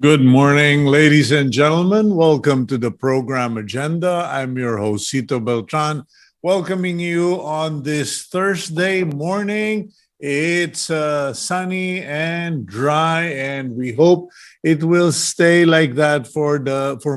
Good morning, ladies and gentlemen. Welcome to the program agenda. I'm your host, Cito Beltran, welcoming you on this Thursday morning. It's sunny and dry, and we hope it will stay like that for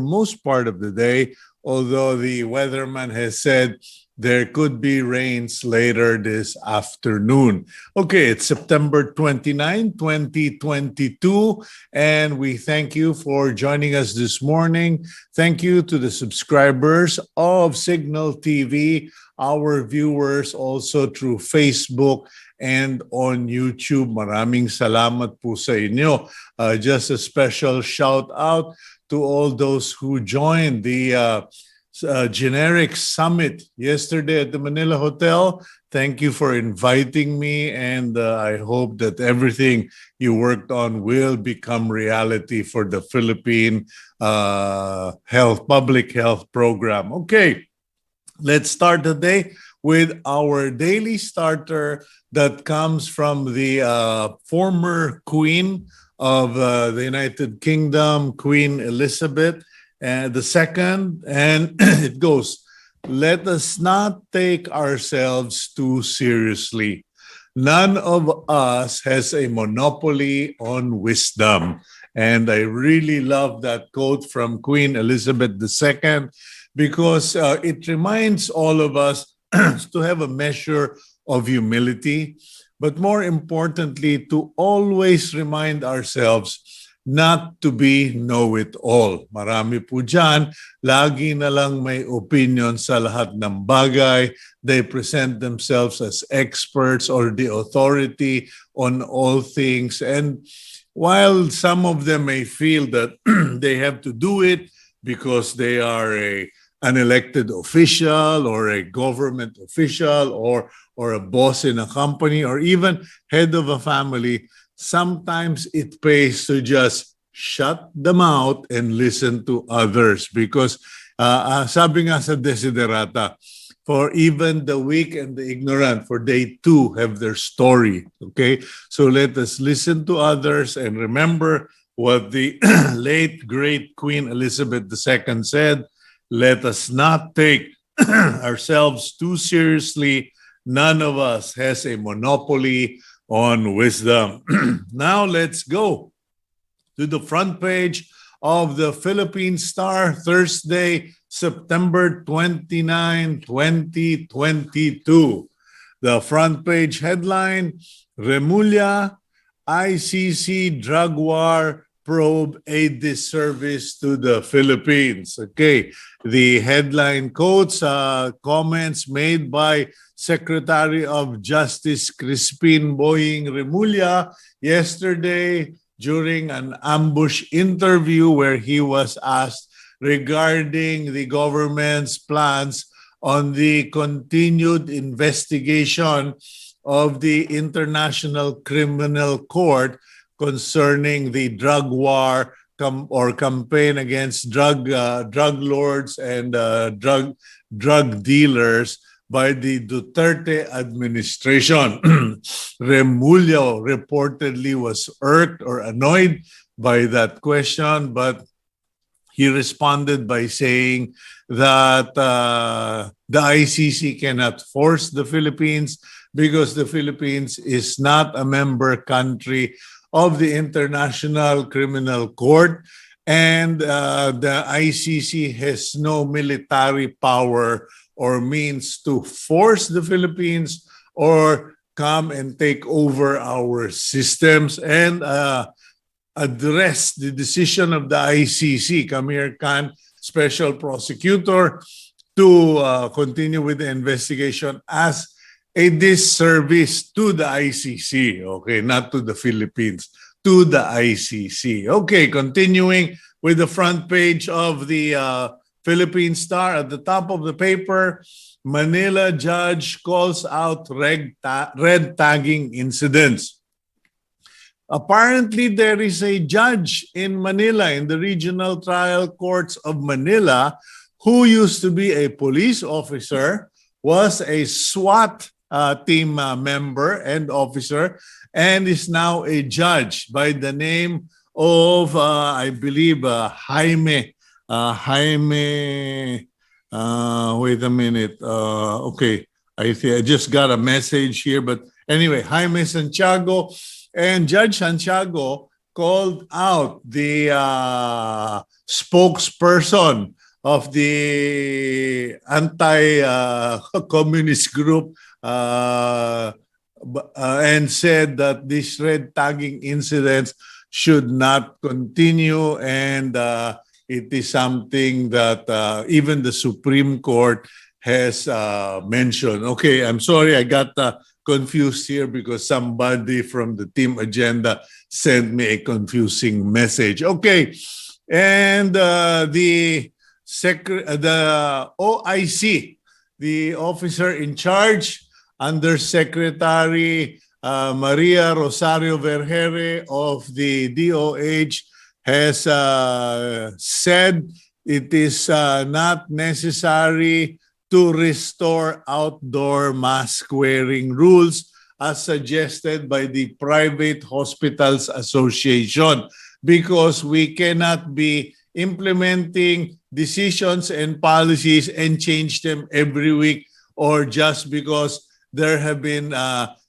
most part of the day, although the weatherman has said there could be rains later this afternoon. Okay, it's September 29, 2022, and we thank you for joining us this morning. Thank you to the subscribers of Cignal TV, our viewers also through Facebook and on YouTube. Maraming salamat po sa inyo. Just a special shout out to all those who joined the generic summit yesterday at the Manila Hotel. Thank you for inviting me, and I hope that everything you worked on will become reality for the Philippine public health program. Okay, let's start the day with our daily starter that comes from the former Queen of the United Kingdom, Queen Elizabeth the second, and it goes, let us not take ourselves too seriously. None of us has a monopoly on wisdom. And I really love that quote from Queen Elizabeth II because it reminds all of us to have a measure of humility, but more importantly, to always remind ourselves not to be know-it-all. Marami po dyan, lagi na lang may opinion sa lahat ng bagay. They present themselves as experts or the authority on all things. And while some of them may feel that they have to do it because they are an elected official or a government official or a boss in a company or even head of a family, sometimes it pays to just shut them out and listen to others because sabi nga sa Desiderata, for even the weak and the ignorant, for they too have their story. Okay, so let us listen to others and remember what the late great Queen Elizabeth II said. Let us not take ourselves too seriously. None of us has a monopoly on wisdom. Now let's go to the front page of the Philippine Star, Thursday, September 29, 2022. The front page headline, Remulla, ICC drug war probe a disservice to the Philippines. Okay, the headline quotes comments made by Secretary of Justice Crispin Boying Remulla yesterday during an ambush interview where he was asked regarding the government's plans on the continued investigation of the International Criminal Court concerning the drug war or campaign against drug lords and drug dealers by the Duterte administration. Remulla reportedly was irked or annoyed by that question, but he responded by saying that the ICC cannot force the Philippines because the Philippines is not a member country of the International Criminal Court, and the ICC has no military power or means to force the Philippines or come and take over our systems and address the decision of the ICC, Kamir Khan, Special Prosecutor, to continue with the investigation as a disservice to the ICC, okay, not to the Philippines, to the ICC. Okay, continuing with the front page of the Philippine Star, at the top of the paper, Manila judge calls out red tagging incidents. Apparently, there is a judge in Manila, in the Regional Trial Courts of Manila, who used to be a police officer, was a SWAT team member and officer, and is now a judge by the name of, I believe, Jaime, wait a minute. Okay, I just got a message here, but anyway, Jaime Santiago and Judge Santiago called out the spokesperson of the anti-communist group and said that these red tagging incidents should not continue, and it is something that even the Supreme Court has mentioned. Okay, I'm sorry I got confused here because somebody from the team agenda sent me a confusing message. Okay, and the OIC, the officer in charge, Undersecretary Maria Rosario Vergere of the DOH, has said it is not necessary to restore outdoor mask wearing rules as suggested by the Private Hospitals Association, because we cannot be implementing decisions and policies and change them every week, or just because there have been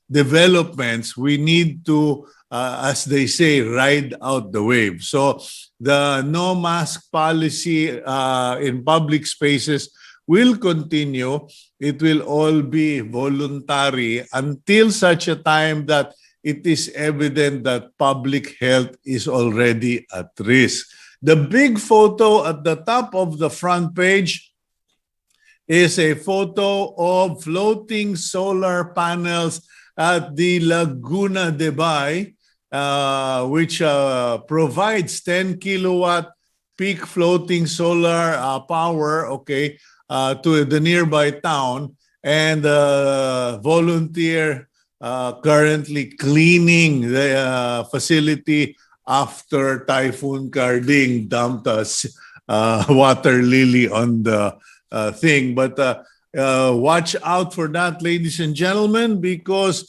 developments, we need to, as they say, ride out the wave. So the no mask policy in public spaces will continue. It will all be voluntary until such a time that it is evident that public health is already at risk. The big photo at the top of the front page is a photo of floating solar panels at the Laguna de Bay, which provides 10 kilowatt peak floating solar power, okay, to the nearby town, and volunteer currently cleaning the facility after Typhoon Karding dumped water lily on the thing. But watch out for that, ladies and gentlemen, because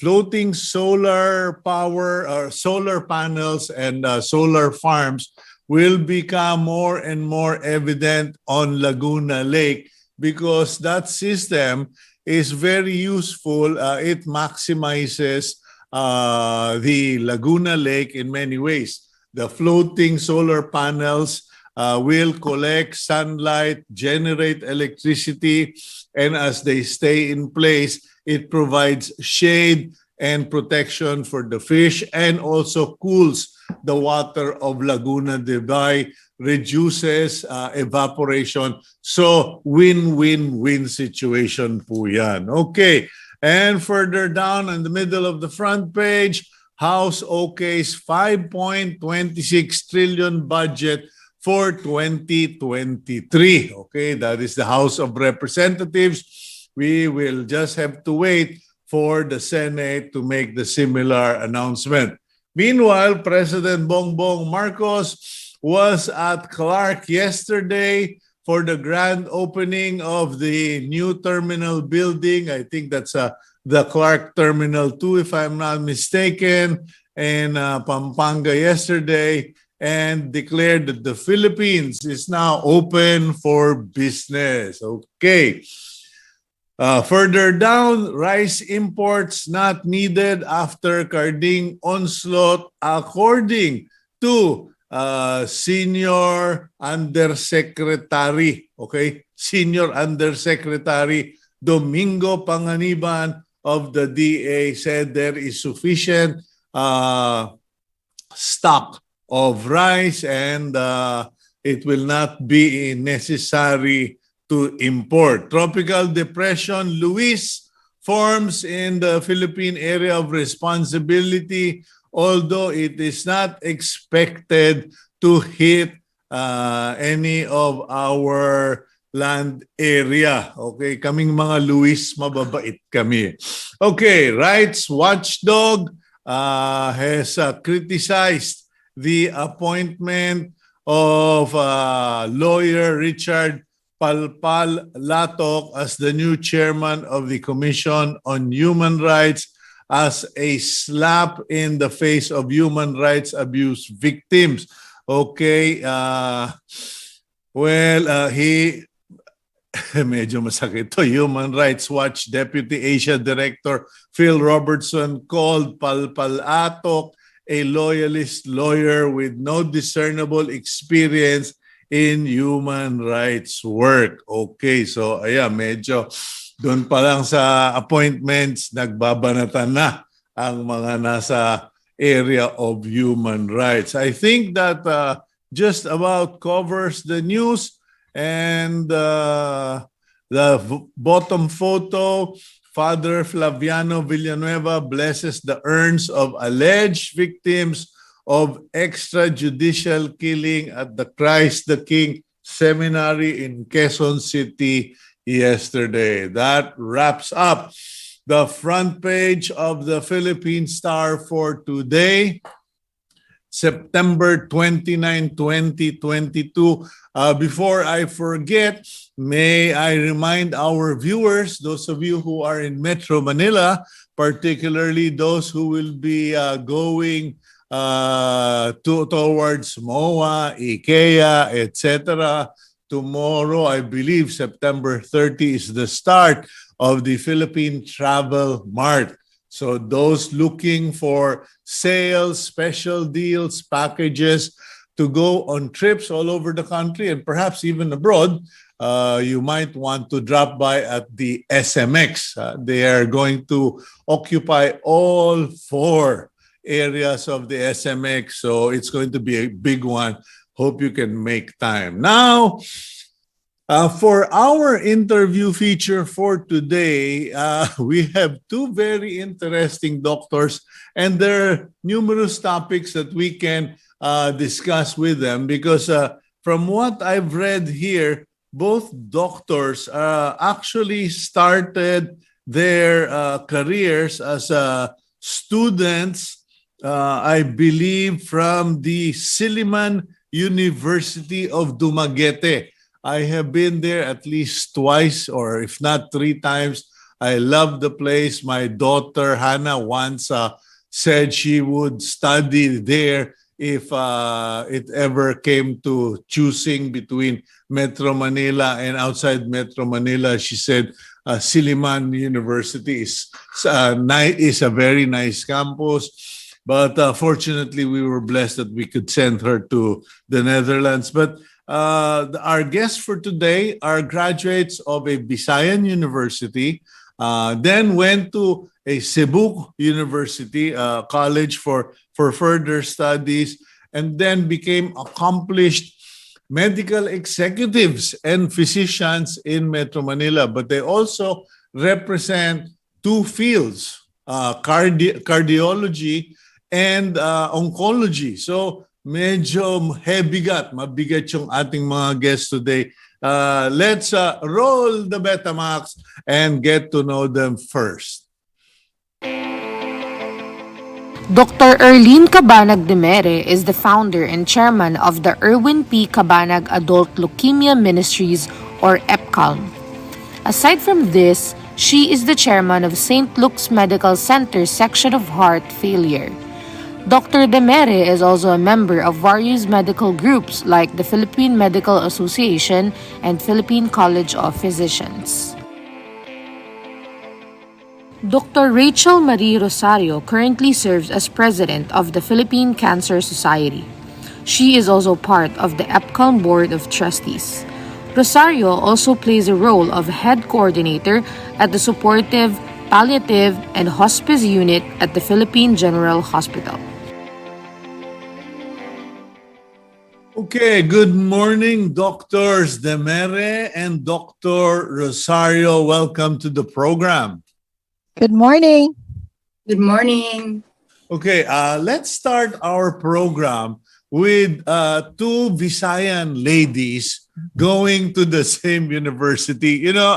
floating solar power or solar panels and solar farms will become more and more evident on Laguna Lake, because that system is very useful. It maximizes the Laguna Lake in many ways. The floating solar panels will collect sunlight, generate electricity, and as they stay in place, it provides shade and protection for the fish, and also cools the water of Laguna de Bay, reduces evaporation. So win-win-win situation po yan. Okay, and further down in the middle of the front page, House OK's 5.26 trillion budget for 2023. Okay, that is the House of Representatives. We will just have to wait for the Senate to make the similar announcement. Meanwhile, President Bongbong Marcos was at Clark yesterday for the grand opening of the new terminal building. I think that's the Clark Terminal 2, if I'm not mistaken, in Pampanga yesterday, and declared that the Philippines is now open for business. Okay. Further down, rice imports not needed after Karding onslaught, according to Senior Undersecretary, okay? Senior Undersecretary Domingo Panganiban of the DA said there is sufficient stock of rice, and it will not be necessary to import. Tropical Depression Luis forms in the Philippine area of responsibility, although it is not expected to hit any of our land area. Okay, kaming mga Luis, mababait kami. Okay, Rights Watchdog has criticized the appointment of lawyer Richard Palpal Latok as the new chairman of the Commission on Human Rights as a slap in the face of human rights abuse victims. Okay, he medyo masakit to. Human Rights Watch Deputy Asia Director Phil Robertson called Palpalatok a loyalist lawyer with no discernible experience in human rights work. Okay, so ayan, medyo doon pa lang sa appointments, nagbabanatan na ang mga nasa area of human rights. I think that just about covers the news. And the bottom photo, Father Flaviano Villanueva blesses the urns of alleged victims of extrajudicial killing at the Christ the King Seminary in Quezon City yesterday. That wraps up the front page of the Philippine Star for today, September 29, 2022. Before I forget, may I remind our viewers, those of you who are in Metro Manila, particularly those who will be going towards MOA, IKEA, etc. Tomorrow, I believe September 30 is the start of the Philippine Travel Mart. So those looking for sales, special deals, packages to go on trips all over the country and perhaps even abroad, you might want to drop by at the SMX. They are going to occupy all 4 areas of the SMX. So it's going to be a big one. Hope you can make time. Now, for our interview feature for today, we have 2 very interesting doctors, and there are numerous topics that we can discuss with them because from what I've read here, both doctors actually started their careers as students, I believe, from the Silliman University of Dumaguete. I have been there at least twice, or if not 3 times. I love the place. My daughter Hannah once said she would study there if it ever came to choosing between Metro Manila and outside Metro Manila. She said Silliman University is a very nice campus. But fortunately, we were blessed that we could send her to the Netherlands. But our guests for today are graduates of a Visayan University, then went to a Cebu University college for further studies, and then became accomplished medical executives and physicians in Metro Manila. But they also represent 2 fields, cardiology and oncology. So medyo mabigat yung ating mga guests today. Let's roll the Betamax and get to know them first. Dr. Erlyn Cabanag-Demerre is the founder and chairman of the Erwin P. Cabanag Adult Leukemia Ministries, or EPCALM. Aside from this, she is the chairman of St. Luke's Medical Center Section of Heart Failure. Dr. Demerre is also a member of various medical groups like the Philippine Medical Association and Philippine College of Physicians. Dr. Rachael Marie Rosario currently serves as president of the Philippine Cancer Society. She is also part of the EPCALM Board of Trustees. Rosario also plays a role of head coordinator at the Supportive, Palliative, and Hospice Unit at the Philippine General Hospital. Okay, good morning, Doctors Demerre and Dr. Rosario. Welcome to the program. Good morning. Good morning. Okay, let's start our program with 2 Visayan ladies going to the same university. You know,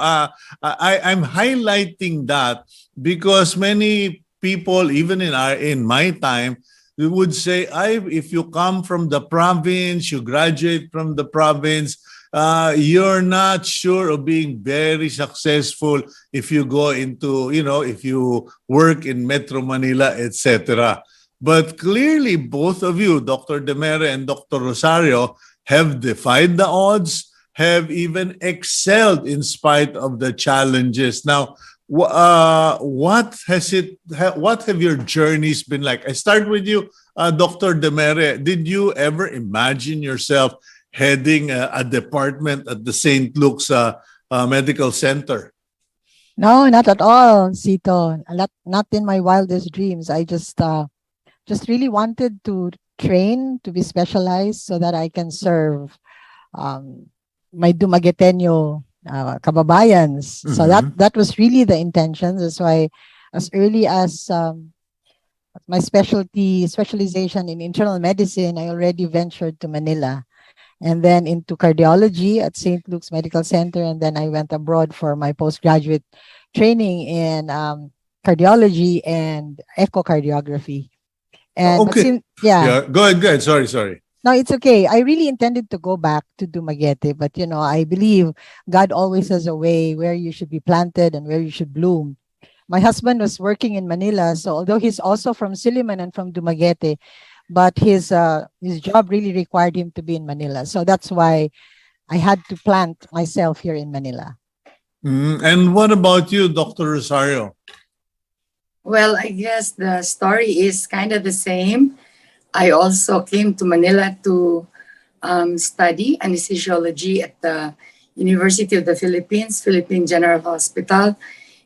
I'm highlighting that because many people, even in my time, we would say, if you come from the province, you graduate from the province, you're not sure of being very successful if you go into, if you work in Metro Manila, etc. But clearly, both of you, Dr. Demerre and Dr. Rosario, have defied the odds, have even excelled in spite of the challenges. Now, what have your journeys been like? I start with you, Dr. Demerre. Did you ever imagine yourself heading a department at the St. Luke's Medical Center? No, not at all, Cito. Not in my wildest dreams. I just really wanted to train to be specialized so that I can serve my Dumagueteño kababayans. So that was really the intention. That's why as early as my specialization in internal medicine, I already ventured to Manila, and then into cardiology at St. Luke's Medical Center, and then I went abroad for my postgraduate training in cardiology and echocardiography. And okay. Yeah. Go ahead. Sorry. No, it's okay. I really intended to go back to Dumaguete, but I believe God always has a way where you should be planted and where you should bloom. My husband was working in Manila, so although he's also from Silliman and from Dumaguete, but his job really required him to be in Manila. So that's why I had to plant myself here in Manila. And what about you, Dr. Rosario? Well, I guess the story is kind of the same. I also came to Manila to study anesthesiology at the University of the Philippines, Philippine General Hospital.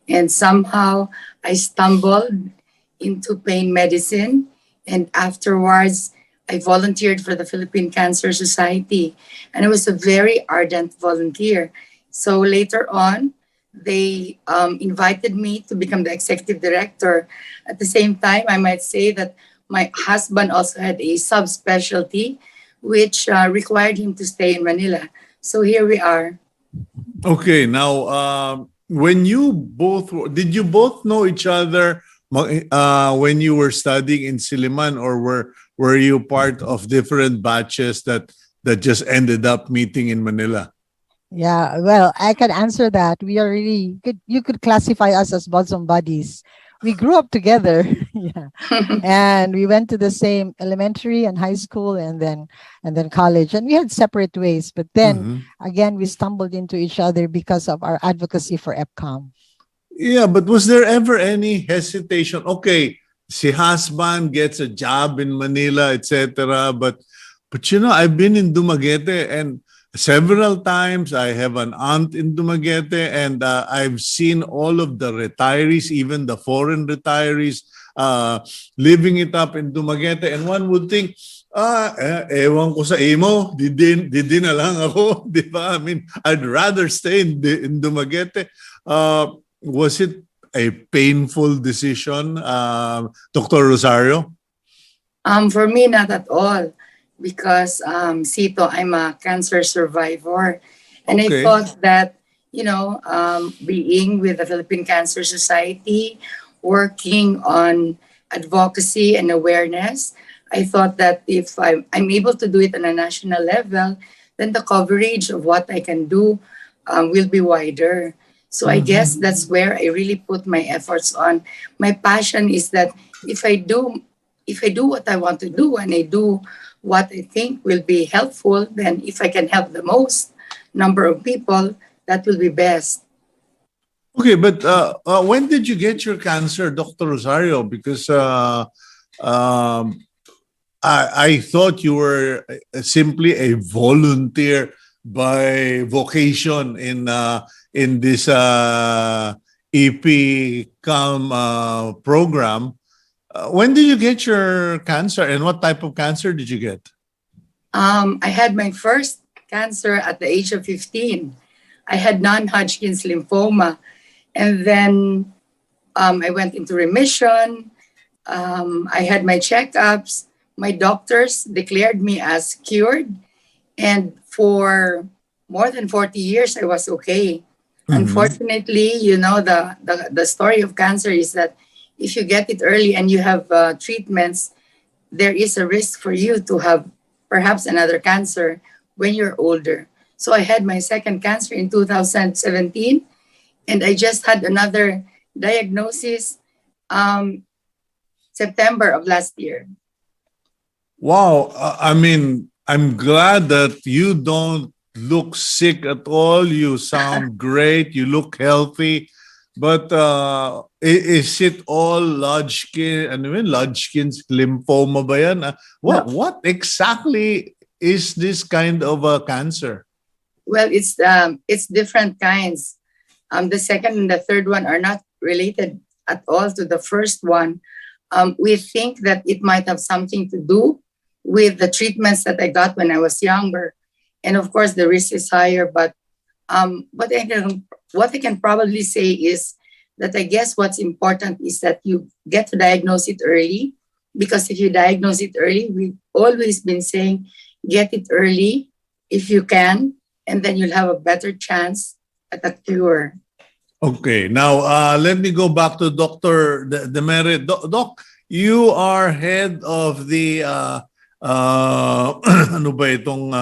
And somehow I stumbled into pain medicine. And afterwards, I volunteered for the Philippine Cancer Society. And I was a very ardent volunteer. So later on, they invited me to become the executive director. At the same time, I might say that my husband also had a subspecialty, which required him to stay in Manila. So here we are. Okay, now, did you both know each other when you were studying in Silliman, or were you part of different batches that just ended up meeting in Manila? Yeah, well, I can answer that. We are really good. You could classify us as bosom buddies. We grew up together, yeah, and we went to the same elementary and high school, and then college, and we had separate ways. But then again, we stumbled into each other because of our advocacy for EPCALM. Yeah, but was there ever any hesitation? Okay, si husband gets a job in Manila, etc. But I've been in Dumaguete, and several times I have an aunt in Dumaguete, and I've seen all of the retirees, even the foreign retirees, living it up in Dumaguete. And one would think, ewan ko sa imo, di na lang ako, di ba? I mean, I'd rather stay in Dumaguete. Was it a painful decision, Dr. Rosario? For me, not at all. Because, Cito, I'm a cancer survivor. And I thought that, being with the Philippine Cancer Society, working on advocacy and awareness, I thought that if I'm able to do it on a national level, then the coverage of what I can do will be wider. So I guess that's where I really put my efforts on. My passion is that if I do what I want to do, and I do what I think will be helpful, then if I can help the most number of people, that will be best. Okay, but when did you get your cancer, Dr. Rosario? Because I thought you were simply a volunteer by vocation in this EPCALM program. When did you get your cancer, and what type of cancer did you get? I had my first cancer at the age of 15. I had non-Hodgkin's lymphoma. And then I went into remission. I had my checkups. My doctors declared me as cured. And for more than 40 years, I was okay. Unfortunately, the story of cancer is that if you get it early and you have treatments, there is a risk for you to have perhaps another cancer when you're older. So I had my second cancer in 2017, and I just had another diagnosis September of last year. Wow. I mean, I'm glad that you don't look sick at all. You sound great. You look healthy. But is it all Hodgkin? Ano yun? Hodgkin's lymphoma ba yan? What exactly is this kind of a cancer? Well, it's different kinds. The second and the third one are not related at all to the first one. We think that it might have something to do with the treatments that I got when I was younger, and of course the risk is higher. But what I can probably say is that I guess what's important is that you get to diagnose it early, because if you diagnose it early, we've always been saying get it early if you can, and then you'll have a better chance at a cure. Okay, now let me go back to Dr. Demerre. Doc, you are head of the ano ba itong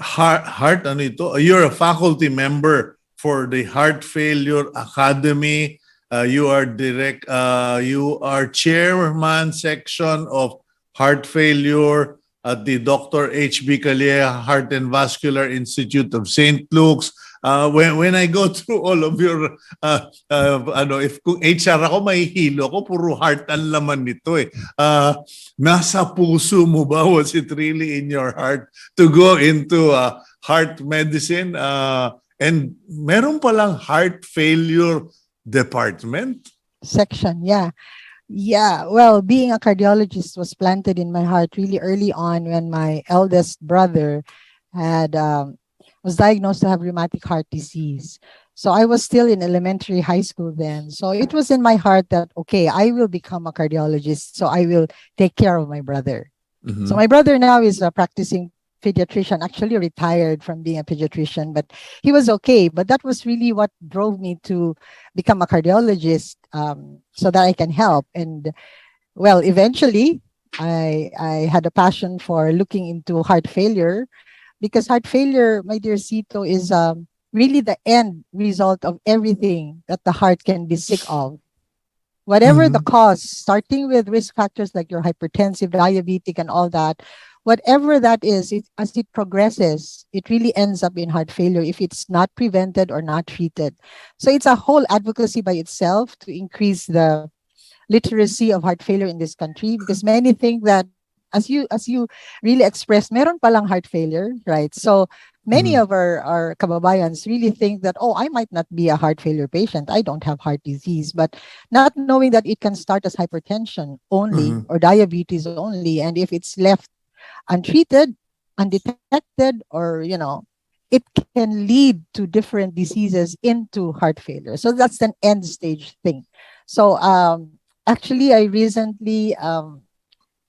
heart ano ito? You're a faculty member for the Heart Failure Academy. You are chairman section of heart failure at the Dr. H.B. Calleja Heart and Vascular Institute of St. Luke's. When I go through all of your if kung HR ako mahihilo ko, puro heart ang laman nito eh. Nasa puso mo ba? Was it really in your heart to go into heart medicine? And meron palang heart failure department? Section, yeah. Yeah, well, being a cardiologist was planted in my heart really early on when my eldest brother had was diagnosed to have rheumatic heart disease. So I was still in elementary high school then. So it was in my heart that, okay, I will become a cardiologist. So I will take care of my brother. Mm-hmm. So my brother now is a practicing pediatrician, actually retired from being a pediatrician, but he was okay. But that was really what drove me to become a cardiologist, so that I can help. And well, eventually I had a passion for looking into heart failure, because heart failure, my dear Cito, is really the end result of everything that the heart can be sick of. Whatever the cause, starting with risk factors like your hypertensive, diabetic, and all that, whatever that is, as it progresses, it really ends up in heart failure if it's not prevented or not treated. So it's a whole advocacy by itself to increase the literacy of heart failure in this country, because many think that, as you really expressed, meron palang heart failure, right? So many of our kababayans really think that, oh, I might not be a heart failure patient. I don't have heart disease, but not knowing that it can start as hypertension only or diabetes only. And if it's left untreated, undetected, or, it can lead to different diseases into heart failure. So that's an end stage thing. So actually, I recently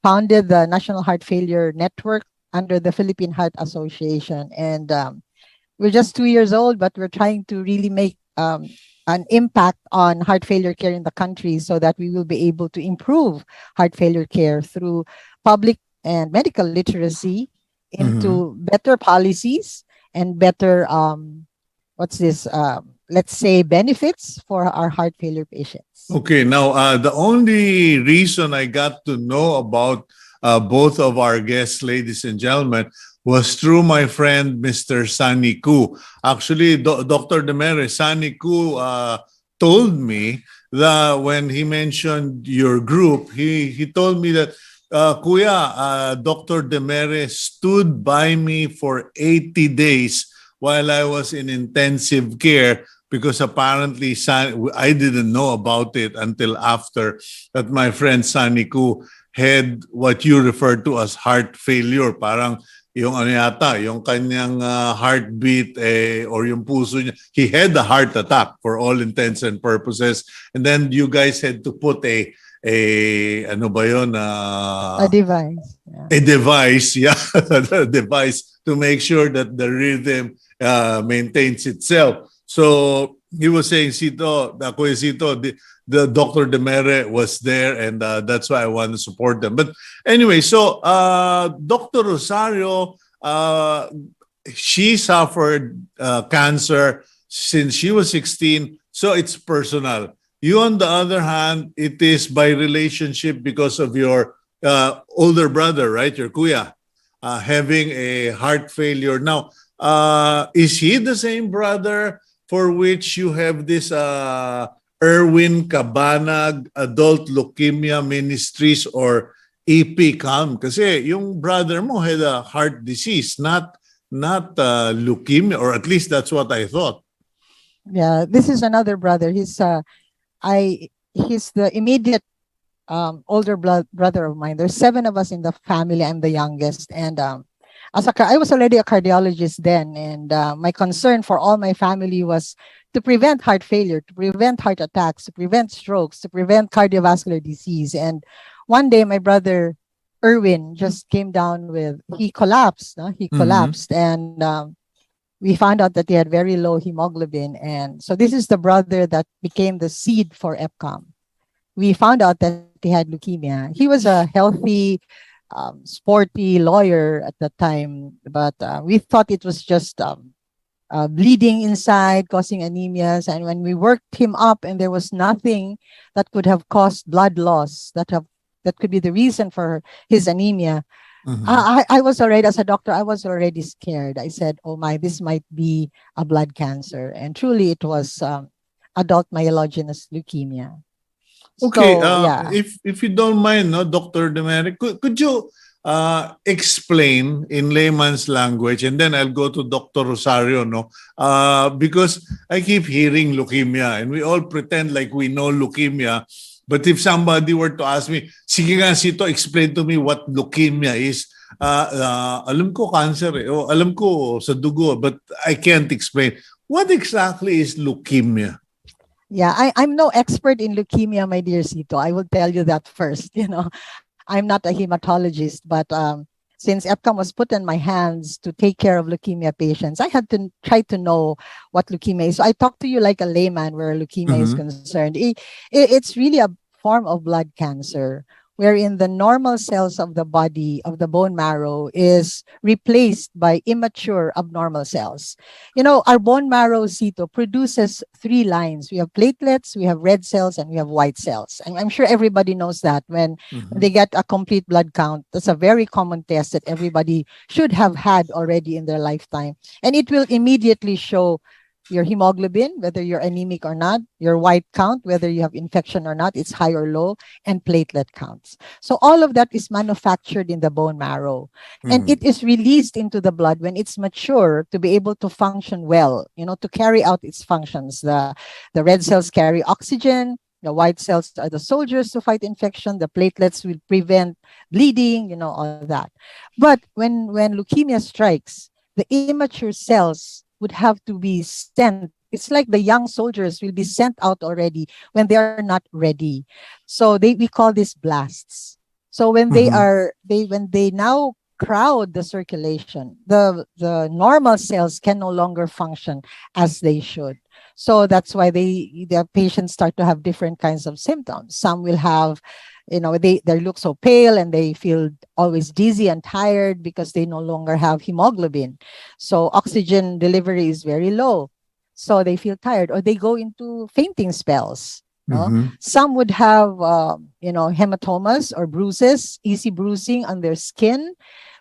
founded the National Heart Failure Network under the Philippine Heart Association. And we're just 2 years old, but we're trying to really make an impact on heart failure care in the country, so that we will be able to improve heart failure care through public and medical literacy into better policies and better, let's say, benefits for our heart failure patients. Okay, now the only reason I got to know about both of our guests, ladies and gentlemen, was through my friend, Mr. Sunny Koo. Actually, Dr. Demerre, Sunny Koo told me that when he mentioned your group, he told me that, Kuya, Dr. Demerre stood by me for 80 days while I was in intensive care, because apparently I didn't know about it until after that my friend Sunny Koo had what you refer to as heart failure. Parang yung yung kanyang heartbeat or yung puso niya, he had a heart attack for all intents and purposes. And then you guys had to put a device. Yeah. A device, yeah, a device to make sure that the rhythm maintains itself. So he was saying, Cito, the Dr. Demerre was there, and that's why I want to support them. But anyway, so Dr. Rosario, she suffered cancer since she was 16, so it's personal. You, on the other hand, it is by relationship because of your older brother, right? Your kuya, having a heart failure. Now, is he the same brother for which you have this Erwin Cabanag Adult Leukemia Ministries or EPCALM? Kasi yung brother mo had a heart disease, not leukemia, or at least that's what I thought. Yeah, this is another brother. He's the immediate older brother of mine. There's 7 of us in the family. I'm the youngest, and I was already a cardiologist then, and my concern for all my family was to prevent heart failure, to prevent heart attacks, to prevent strokes, to prevent cardiovascular disease. And one day, my brother Erwin just came down with, he collapsed. No? He collapsed, and we found out that he had very low hemoglobin. And so this is the brother that became the seed for EPCALM. We found out that he had leukemia. He was a healthy, sporty lawyer at the time, but we thought it was just bleeding inside, causing anemias. And when we worked him up, and there was nothing that could have caused blood loss, that could be the reason for his anemia. I was already, as a doctor, I was already scared. I said, oh my, this might be a blood cancer. And truly it was adult myelogenous leukemia. Okay, So, yeah. if you don't mind, no, Dr. Demerre, could you explain in layman's language, and then I'll go to Dr. Rosario, no, because I keep hearing leukemia, and we all pretend like we know leukemia. But if somebody were to ask me, sige nga, Cito, explain to me what leukemia is. Alam ko cancer, o alam ko sa dugo, but I can't explain. What exactly is leukemia? Yeah, I'm no expert in leukemia, my dear Cito. I will tell you that first. I'm not a hematologist, but since EPCALM was put in my hands to take care of leukemia patients, I had to try to know what leukemia is. So I talk to you like a layman where leukemia is concerned. It's really a form of blood cancer wherein the normal cells of the body, of the bone marrow, is replaced by immature abnormal cells. Our bone marrow, Cito, produces 3 lines. We have platelets, we have red cells, and we have white cells. And I'm sure everybody knows that when they get a complete blood count. That's a very common test that everybody should have had already in their lifetime. And it will immediately show your hemoglobin, whether you're anemic or not, your white count, whether you have infection or not, it's high or low, and platelet counts. So all of that is manufactured in the bone marrow. And it is released into the blood when it's mature to be able to function well, to carry out its functions. The red cells carry oxygen, the white cells are the soldiers to fight infection, the platelets will prevent bleeding, all of that. But when leukemia strikes, the immature cells would have to be sent. It's like the young soldiers will be sent out already when they are not ready. So we call this blasts. So when when they now crowd the circulation, the normal cells can no longer function as they should. So that's why the patients start to have different kinds of symptoms. Some will have, they look so pale and they feel always dizzy and tired because they no longer have hemoglobin. So oxygen delivery is very low. So they feel tired, or they go into fainting spells. Some would have, hematomas or bruises, easy bruising on their skin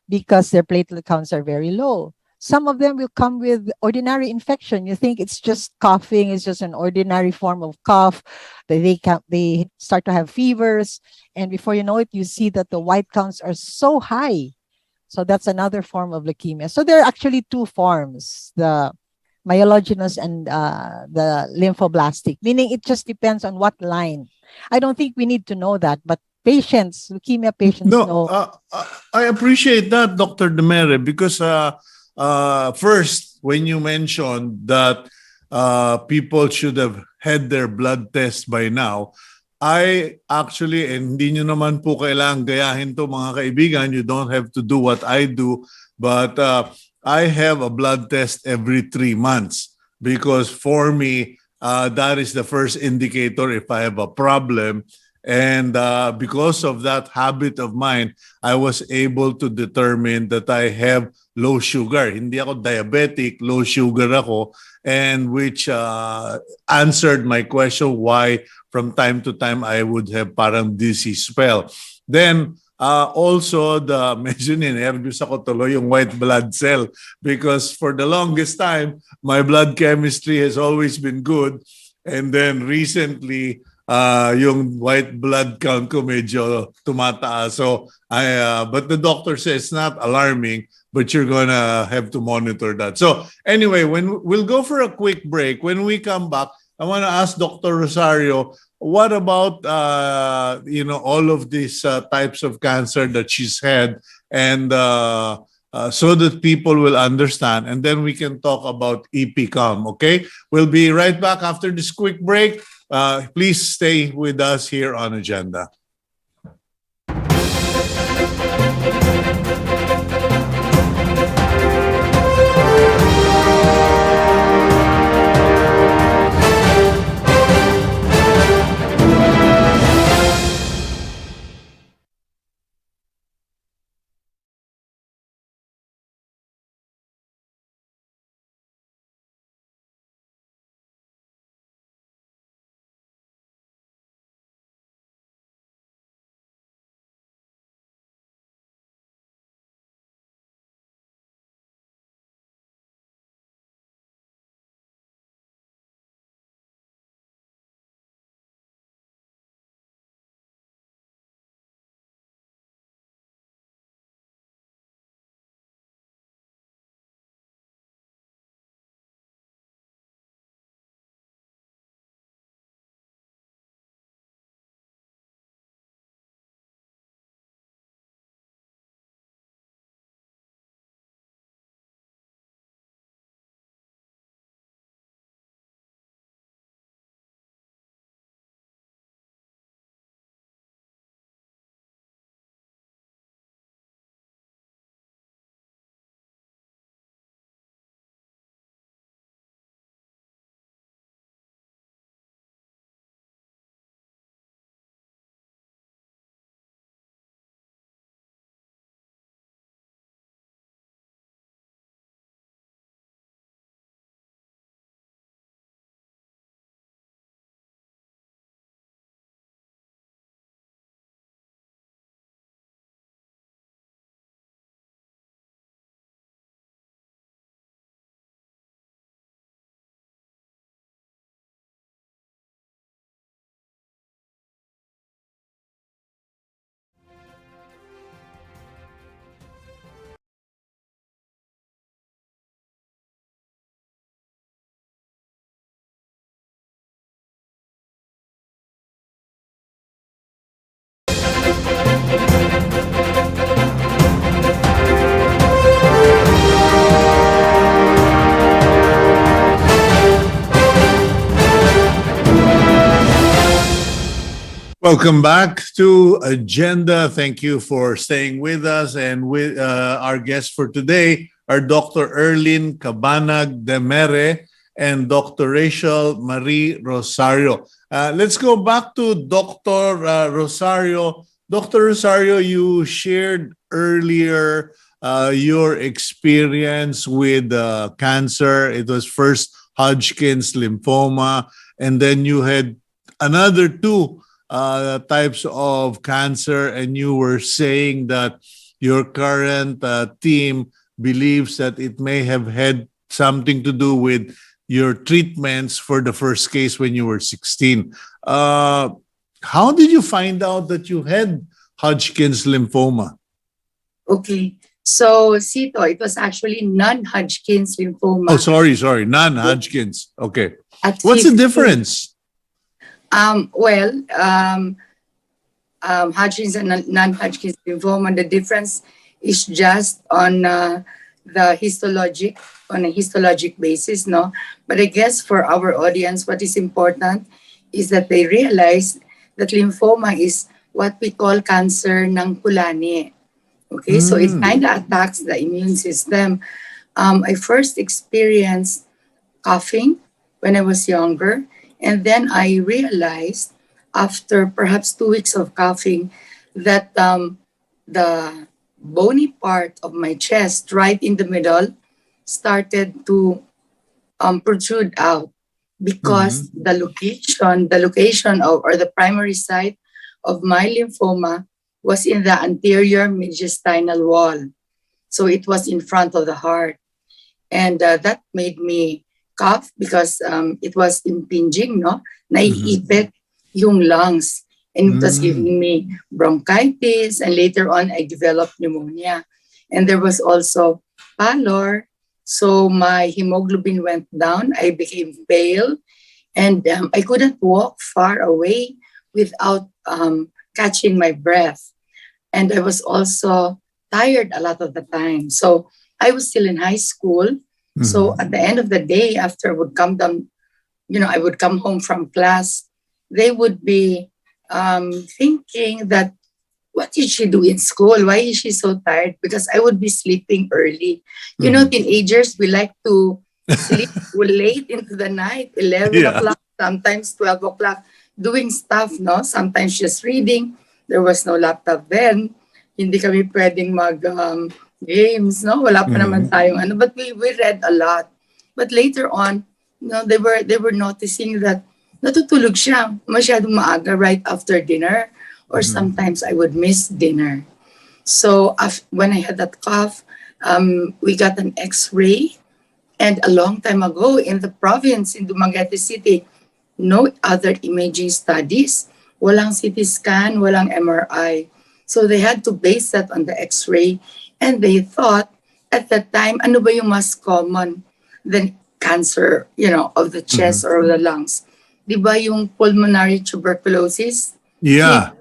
because their platelet counts are very low. Some of them will come with ordinary infection. You think it's just coughing, it's just an ordinary form of cough. They start to have fevers, and before you know it, you see that the white counts are so high. So that's another form of leukemia. So there are actually 2 forms, the myelogenous and the lymphoblastic, meaning it just depends on what line. I don't think we need to know that, but leukemia patients know. I appreciate that, Dr. Demerre, because first, when you mentioned that people should have had their blood test by now, I actually, and hindi nyo naman po kailangang gayahin to, mga kaibigan, you don't have to do what I do, but I have a blood test every 3 months because for me, that is the first indicator if I have a problem. And because of that habit of mine, I was able to determine that I have low sugar. Hindi ako diabetic, low sugar ako, and which answered my question why from time to time I would have parang dizzy spell. Then also the medyo ninervyos ako tuloy yung white blood cell because for the longest time my blood chemistry has always been good, and then recently yung white blood count ko medyo tumataas. So but the doctor says it's not alarming, but you're gonna have to monitor that. So anyway, we'll go for a quick break. When we come back, I want to ask Dr. Rosario, what about all of these types of cancer that she's had, and so that people will understand, and then we can talk about EPCALM. Okay, we'll be right back after this quick break. Please stay with us here on Agenda. Welcome back to Agenda. Thank you for staying with us. And with our guests for today are Dr. Erlyn Cabanag-Demerre and Dr. Rachael Marie Rosario. Let's go back to Dr. Rosario. Dr. Rosario, you shared earlier your experience with cancer. It was first Hodgkin's lymphoma, and then you had another two types of cancer, and you were saying that your current team believes that it may have had something to do with your treatments for the first case when you were 16. How did you find out that you had Hodgkin's lymphoma? Okay. So, Cito, it was actually non-Hodgkin's lymphoma. Oh, sorry, non-Hodgkin's. Okay. At What's the 15. difference? Hodgkin's and non-Hodgkin's lymphoma, the difference is just on a histologic basis, no? But I guess for our audience, what is important is that they realize that lymphoma is what we call cancer ng kulani. Okay, so it kind of attacks the immune system. I first experienced coughing when I was younger, and then I realized after perhaps 2 weeks of coughing, that the bony part of my chest, right in the middle, started to protrude out because the location of, or the primary site of my lymphoma was in the anterior mediastinal wall. So it was in front of the heart. And that made me cough because it was impinging, no? Naiipit yung lungs. And it was giving me bronchitis. And later on, I developed pneumonia. And there was also pallor. So my hemoglobin went down. I became pale. And I couldn't walk far away without catching my breath. And I was also tired a lot of the time. So I was still in high school. So at the end of the day, after I would come down, I would come home from class, they would be thinking that, what did she do in school? Why is she so tired? Because I would be sleeping early. Teenagers, we like to sleep late into the night, 11 o'clock, sometimes 12 o'clock, doing stuff, no? Sometimes just reading. There was no laptop then. Hindi kami pwedeng games, no? Wala pa naman tayong ano. But we read a lot. But later on, they were noticing that natutulog siya masyadong maaga right after dinner, or sometimes I would miss dinner. So when I had that cough, we got an X-ray. And a long time ago in the province, in Dumaguete City, no other imaging studies. Walang CT scan, walang MRI. So they had to base that on the X-ray. And they thought at that time, ano ba yung mas common than cancer, of the chest or of the lungs? Di ba yung pulmonary tuberculosis? Yeah.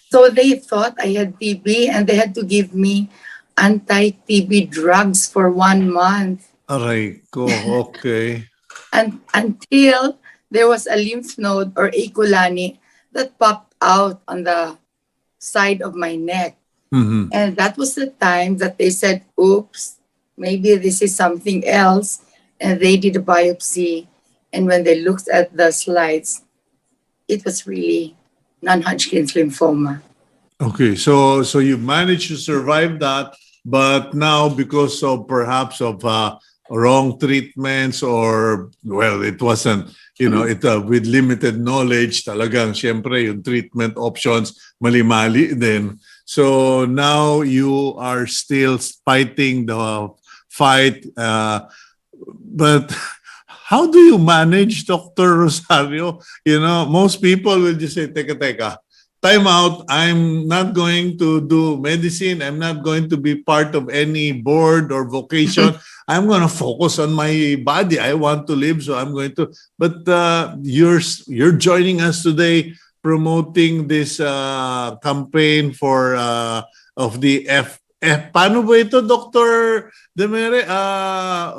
So they thought I had TB and they had to give me anti-TB drugs for 1 month. Aray ko, okay. And until there was a lymph node or A. colani that popped out on the side of my neck. And that was the time that they said, oops, maybe this is something else. And they did a biopsy. And when they looked at the slides, it was really non-Hodgkin's lymphoma. Okay, so you managed to survive that, but now because of perhaps of wrong treatments, or it wasn't, with limited knowledge, talagang syempre yung treatment options mali-mali din. So now you are still fighting the fight, but how do you manage, Dr. Rosario? Most people will just say, teka, time out. I'm not going to do medicine. I'm not going to be part of any board or vocation. I'm going to focus on my body. I want to live, so I'm going to. But you're joining us today, promoting this campaign for of the paano ba ito, Dr. Demerre?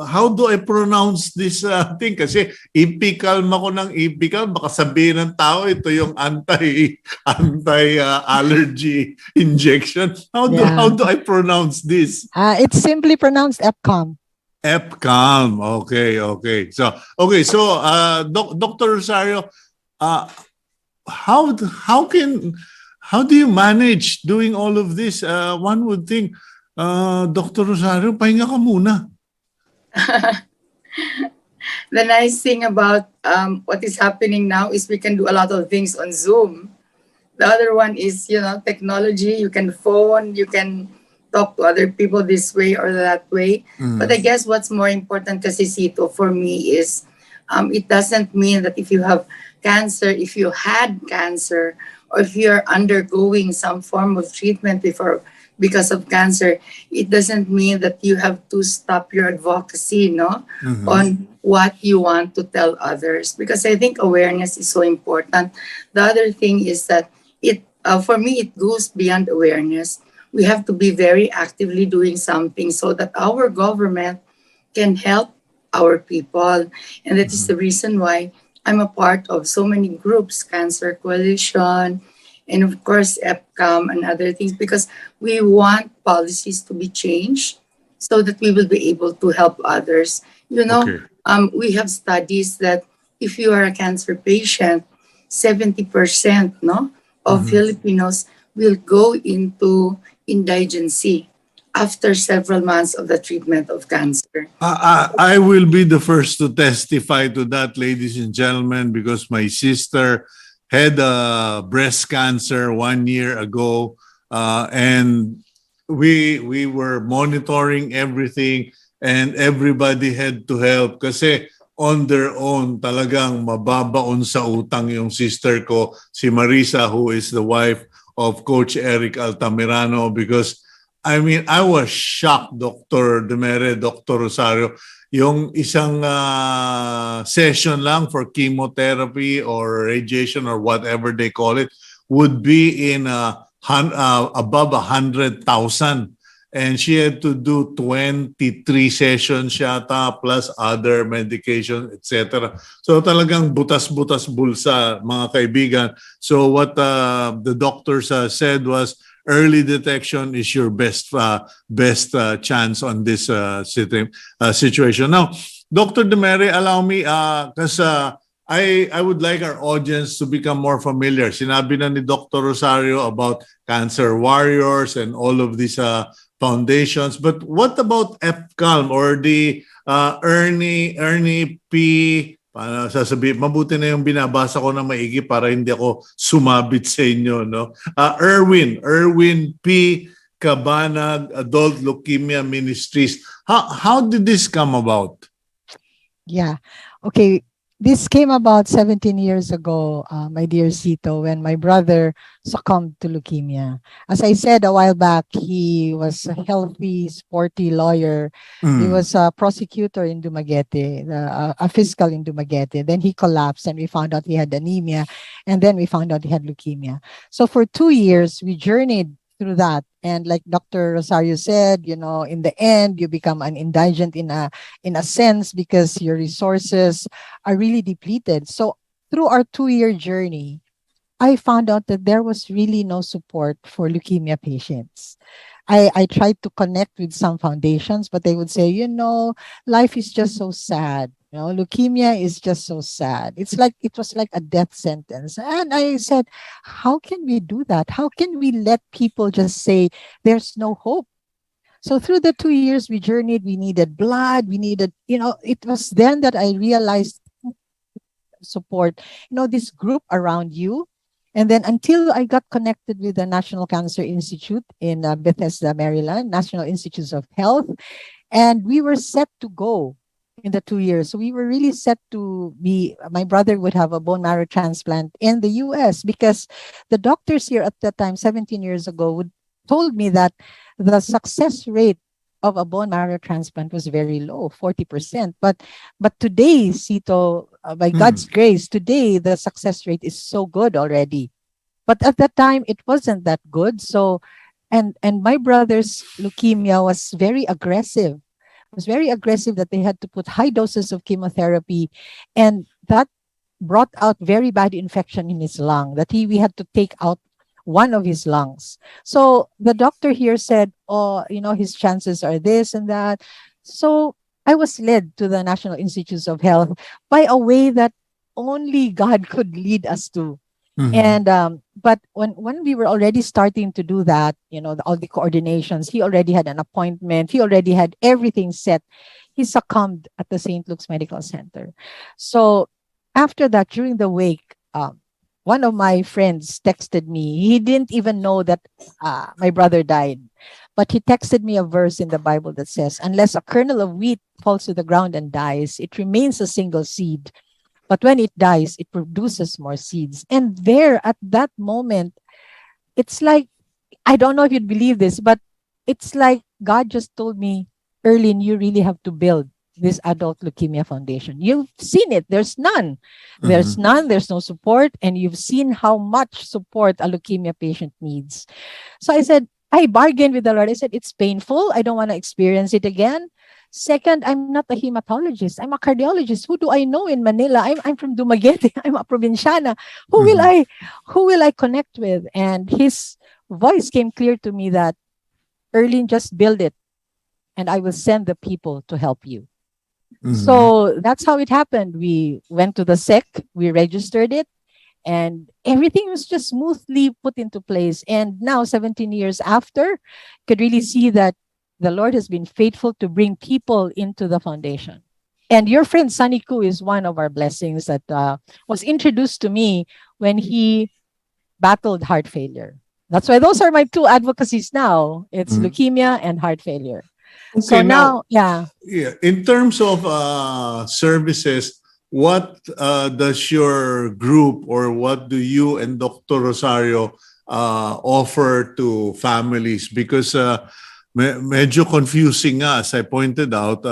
How do I pronounce this thing? Kasi EPCALM ako ng EPCALM. Baka sabihin ng tao, ito yung anti-allergy injection. How do I pronounce this? It's simply pronounced EPCALM. EPCALM. Okay. So Dr. Rosario, how do you manage doing all of this? One would think, Dr. Rosario, pahinga ka muna. The nice thing about what is happening now is we can do a lot of things on Zoom. The other one is, technology. You can phone, you can talk to other people this way or that way. But I guess what's more important, kasi Cito, for me is, it doesn't mean that if you have cancer, if you had cancer, or if you're undergoing some form of treatment because of cancer, it doesn't mean that you have to stop your advocacy, on what you want to tell others. Because I think awareness is so important. The other thing is that for me, it goes beyond awareness. We have to be very actively doing something so that our government can help our people. And that is the reason why I'm a part of so many groups, Cancer Coalition, and of course, EPCALM and other things, because we want policies to be changed so that we will be able to help others. We have studies that if you are a cancer patient, 70%, no, of Filipinos will go into indigency after several months of the treatment of cancer. I will be the first to testify to that, ladies and gentlemen, because my sister had breast cancer 1 year ago, and we were monitoring everything, and everybody had to help kasi on their own talagang mababaon sa utang yung sister ko, si Marisa, who is the wife of Coach Eric Altamirano, because I mean, I was shocked, Dr. Demerre, Dr. Rosario, yung isang session lang for chemotherapy or radiation or whatever they call it would be in above 100,000. And she had to do 23 sessions yata plus other medication, etc. So talagang butas-butas bulsa, mga kaibigan. So what the doctors said was, early detection is your best chance on this situation. Now, Dr. Demerre, allow me, because I would like our audience to become more familiar. Sinabi na ni Dr. Rosario about Cancer Warriors and all of these foundations. But what about EPCALM or the Ernie P? Paano sasabihin? Mabuti na yung binabasa ko na maigi para hindi ako sumabit sa inyo, no? Erwin P. Cabanag Adult Leukemia Ministries. How did this come about? Yeah. Okay. This came about 17 years ago, my dear Cito, when my brother succumbed to leukemia. As I said a while back, he was a healthy, sporty lawyer. He was a prosecutor in Dumaguete, a fiscal in Dumaguete. Then he collapsed and we found out he had anemia. And then we found out he had leukemia. So for 2 years, we journeyed through that. And like Dr. Rosario said, you know, in the end, you become an indigent in a sense because your resources are really depleted. So through our 2-year journey, I found out that there was really no support for leukemia patients. I tried to connect with some foundations, but they would say, you know, life is just so sad. You know, leukemia is just so sad. It was like a death sentence. And I said, how can we do that? How can we let people just say there's no hope? So through the 2 years we journeyed, we needed blood, we needed, you know, it was then that I realized support, you know, this group around you. And then until I got connected with the National Cancer Institute in Bethesda, Maryland, National Institutes of Health, and we were set to go in the 2 years. So we were really set to be, my brother would have a bone marrow transplant in the US because the doctors here at that time, 17 years ago, told me that the success rate of a bone marrow transplant was very low, 40%. But today, Cito, by God's grace, today the success rate is so good already. But at that time, it wasn't that good. So, and my brother's leukemia was very aggressive. It was very aggressive that they had to put high doses of chemotherapy, and that brought out very bad infection in his lung. That we had to take out one of his lungs. So the doctor here said, oh, you know, his chances are this and that. So I was led to the National Institutes of Health by a way that only God could lead us to. And but when we were already starting to do that, you know, all the coordinations, he already had an appointment, he already had everything set. He succumbed at the St. Luke's Medical Center. So after that, during the wake, one of my friends texted me. He didn't even know that my brother died. But he texted me a verse in the Bible that says, unless a kernel of wheat falls to the ground and dies, it remains a single seed. But when it dies, it produces more seeds. And there, at that moment, it's like, I don't know if you'd believe this, but it's like God just told me, Erlyn, you really have to build this Adult Leukemia Foundation. You've seen it. There's none. There's none. There's no support. And you've seen how much support a leukemia patient needs. So I said, I bargained with the Lord. I said, it's painful. I don't want to experience it again. Second, I'm not a hematologist. I'm a cardiologist. Who do I know in Manila? I'm from Dumaguete. I'm a provinciana. Who will I connect with? And his voice came clear to me that, Erlyn, just build it, and I will send the people to help you. So that's how it happened. We went to the SEC, we registered it, and everything was just smoothly put into place. And now, 17 years after, could really see that the Lord has been faithful to bring people into the foundation. And your friend Sunny Koo is one of our blessings that was introduced to me when he battled heart failure. That's why those are my two advocacies now. It's leukemia and heart failure. Okay, So now, yeah. In terms of services, what does your group or what do you and Dr. Rosario offer to families? Because medyo confusing nga, as I pointed out,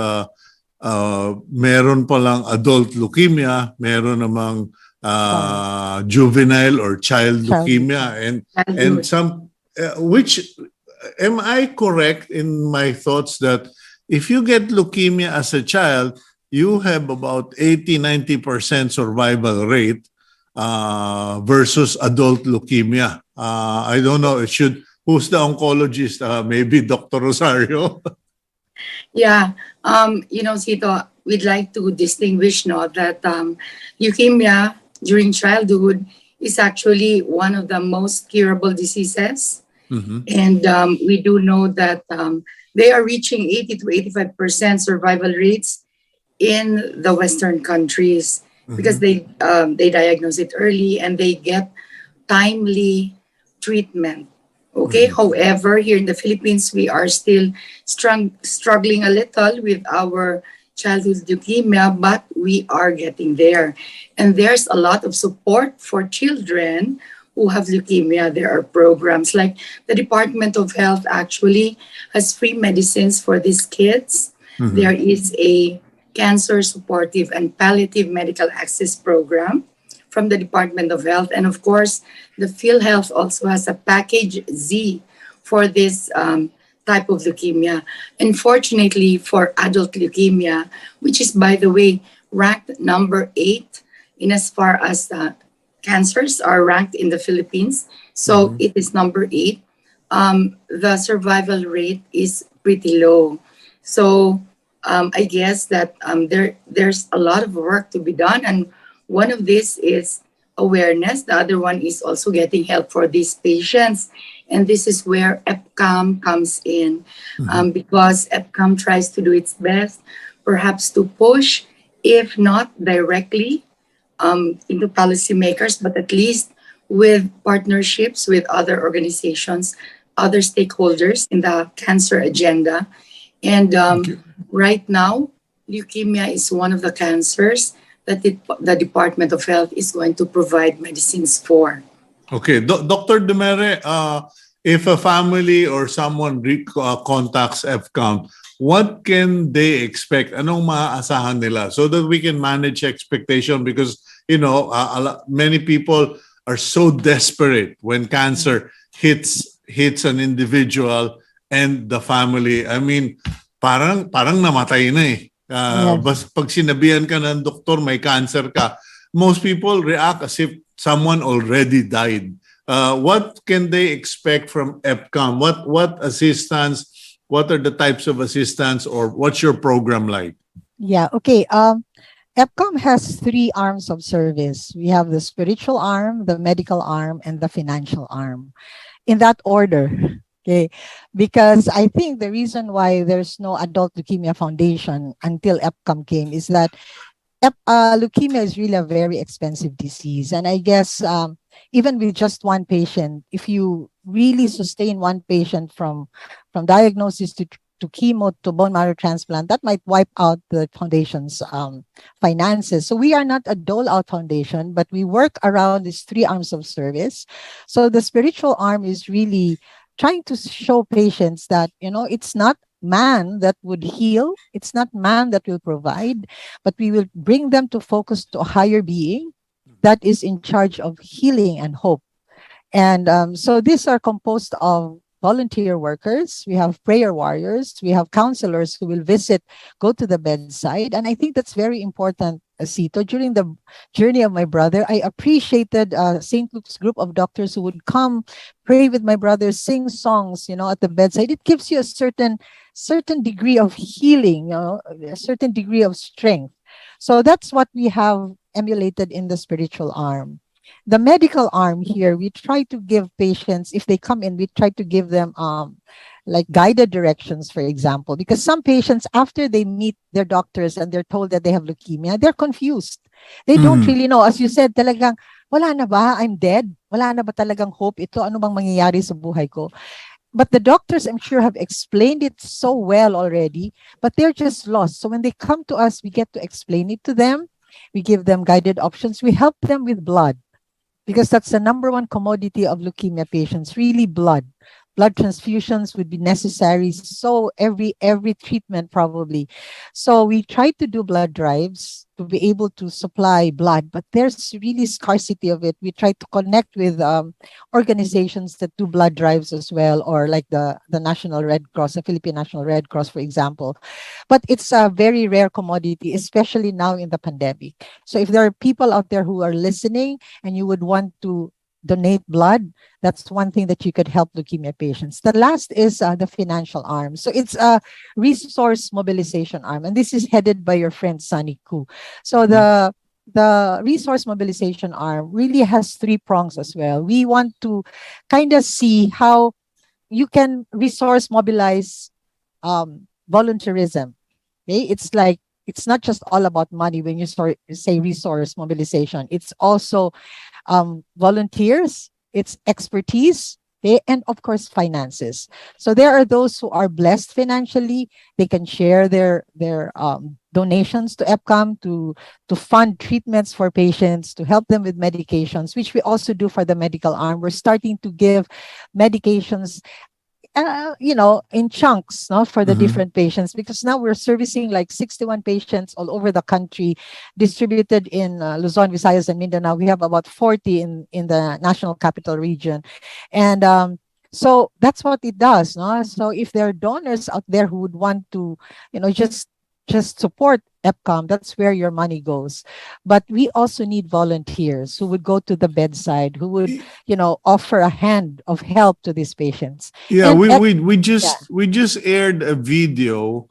meron palang adult leukemia, meron namang juvenile or child leukemia, and some which am I correct in my thoughts that if you get leukemia as a child, you have about 80-90% survival rate versus adult leukemia? I don't know. Who's the oncologist? Maybe Dr. Rosario. Yeah, Cito, we'd like to distinguish that leukemia during childhood is actually one of the most curable diseases. And we do know that they are reaching 80 to 85% survival rates in the Western countries because they diagnose it early and they get timely treatment. Okay. However, here in the Philippines, we are still struggling a little with our childhood leukemia, but we are getting there. And there's a lot of support for children who have leukemia. There are programs like the Department of Health actually has free medicines for these kids. There is a cancer supportive and palliative medical access program from the Department of Health. And of course, the PhilHealth also has a package Z for this type of leukemia. Unfortunately, for adult leukemia, which is, by the way, ranked number 8 in as far as cancers are ranked in the Philippines. So it is number 8. The survival rate is pretty low. So I guess that there's a lot of work to be done. And one of this is awareness. The other one is also getting help for these patients. And this is where EPCALM comes in because EPCALM tries to do its best, perhaps to push, if not directly into policymakers, but at least with partnerships with other organizations, other stakeholders in the cancer agenda. And right now, leukemia is one of the cancers that the Department of Health is going to provide medicines for. Okay, Dr. Demerre, if a family or someone contacts EPCALM, what can they expect? Anong maaasahan nila so that we can manage expectation? Because, many people are so desperate when cancer hits an individual and the family. I mean, parang namatay na eh. Bas pag sinabihan ka ng doktor may cancer ka, most people react as if someone already died. What can they expect from EPCALM? What assistance? What are the types of assistance, or what's your program like? Yeah, okay. EPCALM has 3 arms of service. We have the spiritual arm, the medical arm, and the financial arm. In that order. Okay, because I think the reason why there's no Adult Leukemia Foundation until EPCALM came is that leukemia is really a very expensive disease. And I guess even with just one patient, if you really sustain one patient from diagnosis to chemo to bone marrow transplant, that might wipe out the foundation's finances. So we are not a dole-out foundation, but we work around these 3 arms of service. So the spiritual arm is really trying to show patients that, it's not man that would heal. It's not man that will provide, but we will bring them to focus to a higher being that is in charge of healing and hope. And so these are composed of volunteer workers. We have prayer warriors. We have counselors who will go to the bedside. And I think that's very important, Cito. During the journey of my brother, I appreciated St. Luke's group of doctors who would come, pray with my brother, sing songs, at the bedside. It gives you a certain degree of healing, a certain degree of strength. So that's what we have emulated in the spiritual arm. The medical arm here, we try to give patients, if they come in, we try to give them like guided directions, for example, because some patients, after they meet their doctors and they're told that they have leukemia, they're confused. They don't really know. As you said, talagang, wala na ba? I'm dead? Wala na ba talagang hope ito? Ano bang mangyayari sa buhay ko? But the doctors, I'm sure, have explained it so well already, but they're just lost. So when they come to us, we get to explain it to them. We give them guided options. We help them with blood, because that's the number one commodity of leukemia patients, really blood. Blood transfusions would be necessary. So every treatment probably. So we try to do blood drives to be able to supply blood, but there's really scarcity of it. We try to connect with organizations that do blood drives as well, or like the National Red Cross, the Philippine National Red Cross, for example. But it's a very rare commodity, especially now in the pandemic. So if there are people out there who are listening and you would want to donate blood, that's one thing that you could help leukemia patients. The last is the financial arm. So it's a resource mobilization arm, and this is headed by your friend Sunny Koo. So the resource mobilization arm really has three prongs as well. We want to kind of see how you can resource mobilize volunteerism. Okay, it's like, it's not just all about money when you say resource mobilization. It's also volunteers, it's expertise, and of course finances. So there are those who are blessed financially. They can share their donations to EPCALM to fund treatments for patients, to help them with medications, which we also do for the medical arm. We're starting to give medications in chunks, no, for the different patients, because now we're servicing like 61 patients all over the country, distributed in Luzon, Visayas, and Mindanao. We have about 40 in the National Capital Region, and so that's what it does, no. So if there are donors out there who would want to, just support EPCALM, that's where your money goes. But we also need volunteers who would go to the bedside, who would, offer a hand of help to these patients. Yeah, And we just aired a video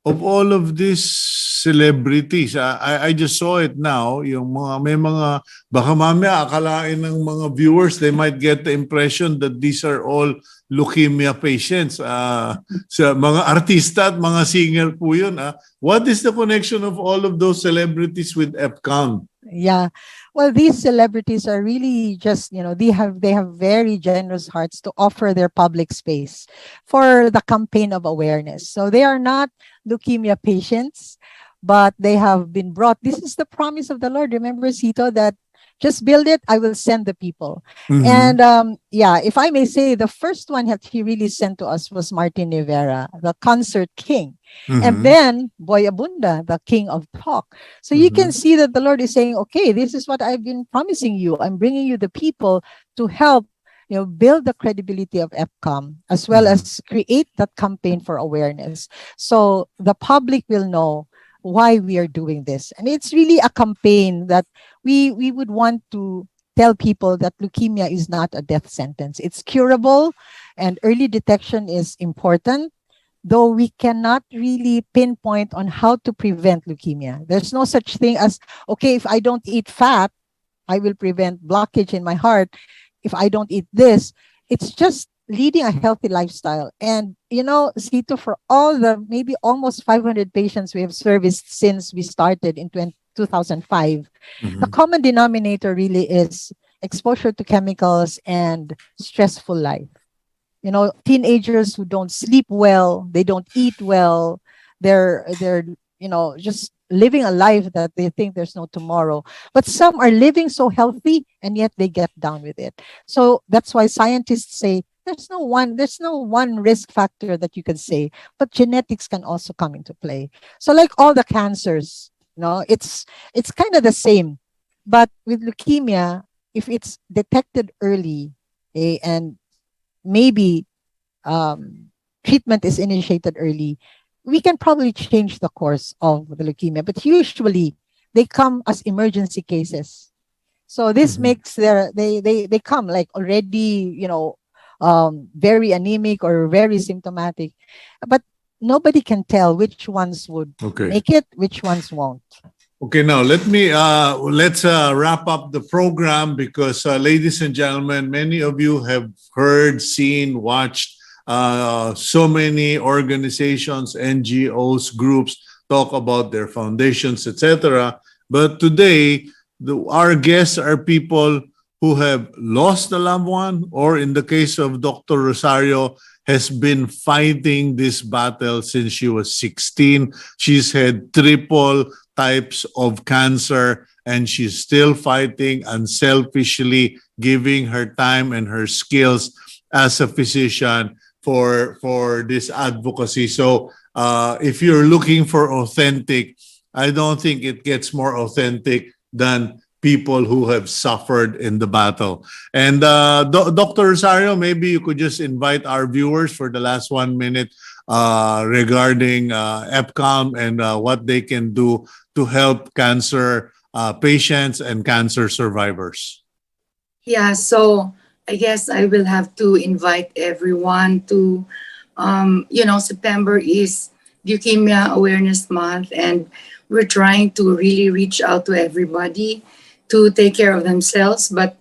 of all of these celebrities. I just saw it now. Yung may mga, baka mamaya akalain ng mga viewers, they might get the impression that these are all leukemia patients. Sa mga artista at mga singer po yun. What is the connection of all of those celebrities with EPCALM? Yeah. Well, these celebrities are really just, they have very generous hearts to offer their public space for the campaign of awareness. So they are not leukemia patients, but they have been brought. This is the promise of the Lord. Remember, Cito, that just build it, I will send the people. And if I may say, the first one that he really sent to us was Martin Rivera, the concert king. And then Boy Abunda, the king of talk. So you can see that the Lord is saying, okay, this is what I've been promising you. I'm bringing you the people to help build the credibility of EPCALM, as well as create that campaign for awareness. So the public will know why we are doing this. And it's really a campaign that we would want to tell people that leukemia is not a death sentence. It's curable, and early detection is important, though we cannot really pinpoint on how to prevent leukemia. There's no such thing as, okay, if I don't eat fat, I will prevent blockage in my heart. If I don't eat this, it's just leading a healthy lifestyle. And, Cito, for all the maybe almost 500 patients we have serviced since we started in 2005, the common denominator really is exposure to chemicals and stressful life. Teenagers who don't sleep well, they don't eat well, they're just living a life that they think there's no tomorrow. But some are living so healthy and yet they get down with it. So that's why scientists say there's no one risk factor that you can say, but genetics can also come into play. So like all the cancers, it's kind of the same. But with leukemia, if it's detected early, and maybe treatment is initiated early, we can probably change the course of the leukemia. But usually they come as emergency cases. So this makes they come like already, very anemic or very symptomatic. But nobody can tell which ones would make it, which ones won't. Okay, now let's wrap up the program because, ladies and gentlemen, many of you have heard, seen, watched so many organizations, NGOs, groups talk about their foundations, etc. But today, our guests are people who have lost a loved one, or in the case of Dr. Rosario, has been fighting this battle since she was 16. She's had triple types of cancer, and she's still fighting unselfishly, giving her time and her skills as a physician for this advocacy. So if you're looking for authentic, I don't think it gets more authentic than people who have suffered in the battle. And Dr. Rosario, maybe you could just invite our viewers for the last 1 minute regarding EPCALM and what they can do to help cancer patients and cancer survivors. Yeah, so I guess I will have to invite everyone to, September is Leukemia Awareness Month, and we're trying to really reach out to everybody to take care of themselves. But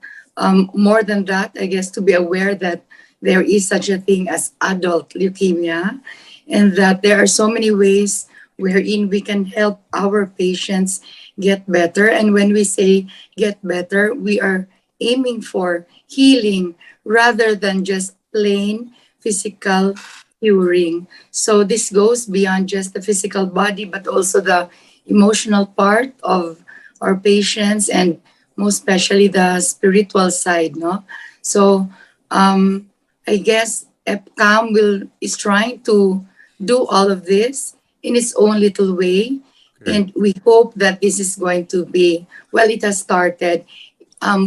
more than that, I guess to be aware that there is such a thing as adult leukemia, and that there are so many ways wherein we can help our patients get better. And when we say get better, we are aiming for healing rather than just plain physical curing. So this goes beyond just the physical body, but also the emotional part of our patients, and most especially the spiritual side, no? So I guess EPCAM is trying to do all of this in its own little way. Okay. And we hope that this is going to be, well, it has started.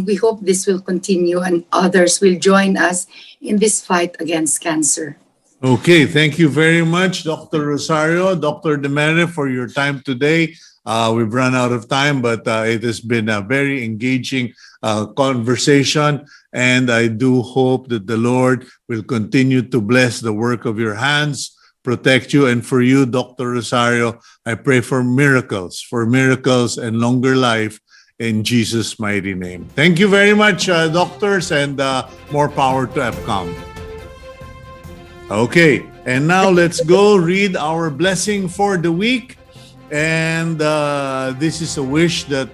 We hope this will continue and others will join us in this fight against cancer. Okay, thank you very much, Dr. Rosario, Dr. Demerre, for your time today. We've run out of time, but it has been a very engaging conversation, and I do hope that the Lord will continue to bless the work of your hands, protect you, and for you, Dr. Rosario, I pray for miracles and longer life in Jesus' mighty name. Thank you very much, doctors, and more power to EPCALM. Okay, and now let's go read our blessing for the week. And this is a wish that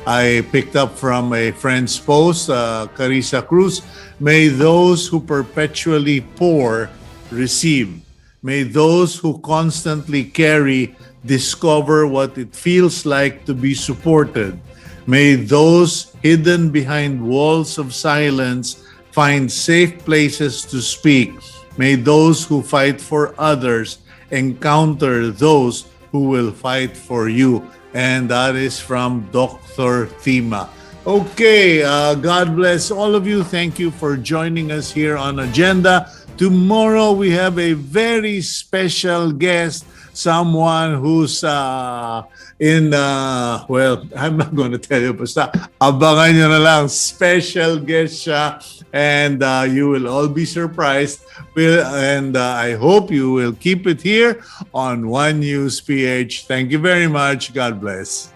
I picked up from a friend's post, Carissa Cruz. May those who perpetually pour receive. May those who constantly carry discover what it feels like to be supported. May those hidden behind walls of silence find safe places to speak. May those who fight for others encounter those who will fight for you. And that is from Dr. Thima. Okay, God bless all of you. Thank you for joining us here on Agenda. Tomorrow we have a very special guest, someone who's well, I'm not going to tell you, basta abangan nyo na lang, special guest siya, and you will all be surprised. And I hope you will keep it here on One News PH. Thank you very much. God bless.